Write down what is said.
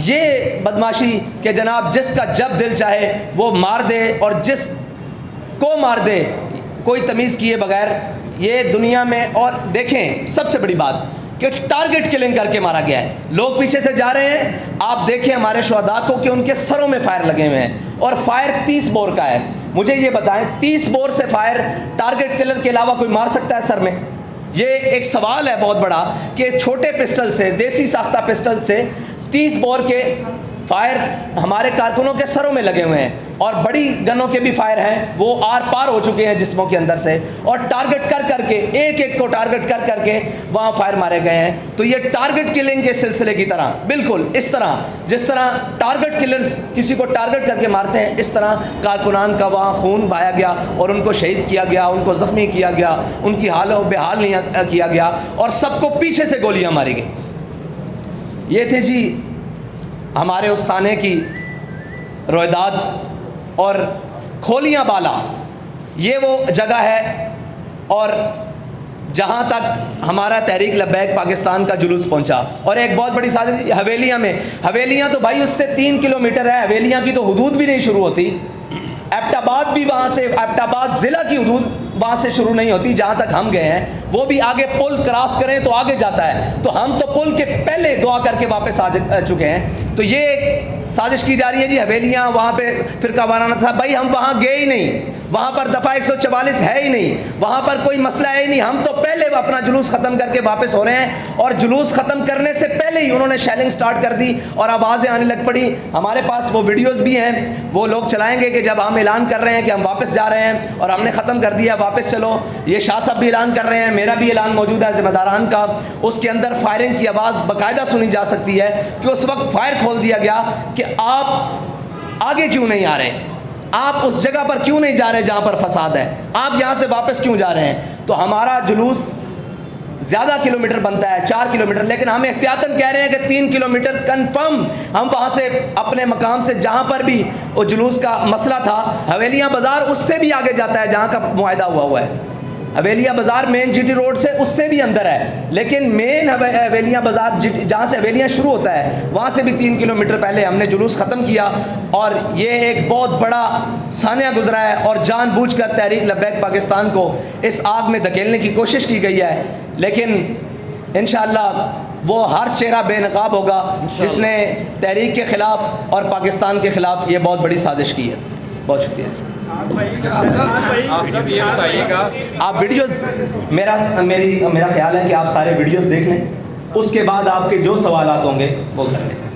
یہ بدماشی کہ جناب جس کا جب دل چاہے وہ مار دے اور جس کو مار دے کوئی تمیز کیے بغیر، یہ دنیا میں. اور دیکھیں سب سے بڑی بات کہ ٹارگٹ کلنگ کر کے مارا گیا ہے. لوگ پیچھے سے جا رہے ہیں، آپ دیکھیں ہمارے شہداء کو کہ ان کے سروں میں فائر لگے ہوئے ہیں، اور فائر 30 بور کا ہے. مجھے یہ بتائیں 30 بور سے فائر ٹارگٹ کلر کے علاوہ کوئی مار سکتا ہے سر میں؟ یہ ایک سوال ہے بہت بڑا کہ چھوٹے پسٹل سے، دیسی ساختہ پسٹل سے 30 بور کے فائر ہمارے کارکنوں کے سروں میں لگے ہوئے ہیں، اور بڑی گنوں کے بھی فائر ہیں، وہ آر پار ہو چکے ہیں جسموں کے اندر سے، اور ٹارگٹ کر کر کے ایک ایک کو ٹارگٹ کر کر کے وہاں فائر مارے گئے ہیں. تو یہ ٹارگٹ کلنگ کے سلسلے کی طرح، بالکل اس طرح جس طرح ٹارگٹ کلرز کسی کو ٹارگٹ کر کے مارتے ہیں، اس طرح کارکنان کا وہاں خون بہایا گیا اور ان کو شہید کیا گیا، ان کو زخمی کیا گیا، ان کی حال و بحال نہیں کیا گیا، اور سب کو پیچھے سے گولیاں ماری گئی. یہ تھے جی ہمارے اس سانے کی رویداد. اور کھولیاں بالا یہ وہ جگہ ہے اور جہاں تک ہمارا تحریک لبیک پاکستان کا جلوس پہنچا. اور ایک بہت بڑی سازش حویلیاں میں، حویلیاں تو بھائی اس سے 3 کلومیٹر ہے، حویلیاں کی تو حدود بھی نہیں شروع ہوتی. ایبٹ آباد بھی وہاں سے، ایبٹ آباد ضلع کی حدود وہاں سے شروع نہیں ہوتی جہاں تک ہم گئے ہیں. وہ بھی آگے پل کراس کریں تو آگے جاتا ہے، تو ہم تو پل کے پہلے دعا کر کے واپس آ چکے ہیں. تو یہ ایک سازش کی جا رہی ہے جی حویلیاں وہاں پہ فرقہ وارانہ تھا. بھائی ہم وہاں گئے ہی نہیں، وہاں پر دفعہ 144 ہے ہی نہیں، وہاں پر کوئی مسئلہ ہے ہی نہیں. ہم تو پہلے اپنا جلوس ختم کر کے واپس ہو رہے ہیں، اور جلوس ختم کرنے سے پہلے ہی انہوں نے شیلنگ سٹارٹ کر دی اور آوازیں آنے لگ پڑی. ہمارے پاس وہ ویڈیوز بھی ہیں، وہ لوگ چلائیں گے کہ جب ہم اعلان کر رہے ہیں کہ ہم واپس جا رہے ہیں اور ہم نے ختم کر دیا واپس چلو. یہ شاہ صاحب بھی اعلان کر رہے ہیں، میرا بھی اعلان موجود ہے ذمہ داران کا. اس کے اندر فائرنگ کی آواز باقاعدہ سنی جا سکتی ہے کہ اس وقت فائر کھول دیا گیا کہ آپ آگے کیوں نہیں آ رہے، آپ اس جگہ پر کیوں نہیں جا رہے جہاں پر فساد ہے، آپ یہاں سے واپس کیوں جا رہے ہیں. تو ہمارا جلوس زیادہ کلومیٹر بنتا ہے، 4 کلومیٹر، لیکن ہم احتیاطاً کہہ رہے ہیں کہ 3 کلومیٹر کنفرم ہم وہاں سے اپنے مقام سے جہاں پر بھی وہ جلوس کا مسئلہ تھا. حویلیاں بازار اس سے بھی آگے جاتا ہے جہاں کا معاہدہ ہوا ہے. حویلیاں بازار مین جی ٹی روڈ سے اس سے بھی اندر ہے، لیکن مین حویلیاں بازار جہاں سے حویلیاں شروع ہوتا ہے وہاں سے بھی 3 کلومیٹر پہلے ہم نے جلوس ختم کیا. اور یہ ایک بہت بڑا سانحہ گزرا ہے، اور جان بوجھ کر تحریک لبیک پاکستان کو اس آگ میں دھکیلنے کی کوشش کی گئی ہے. لیکن انشاءاللہ وہ ہر چہرہ بے نقاب ہوگا جس نے تحریک کے خلاف اور پاکستان کے خلاف یہ بہت بڑی سازش کی ہے. بہت شکریہ. آپ سب یہ بتائیے گا، آپ ویڈیوز، میرا خیال ہے کہ آپ سارے ویڈیوز دیکھ لیں، اس کے بعد آپ کے جو سوالات ہوں گے وہ کر لیں.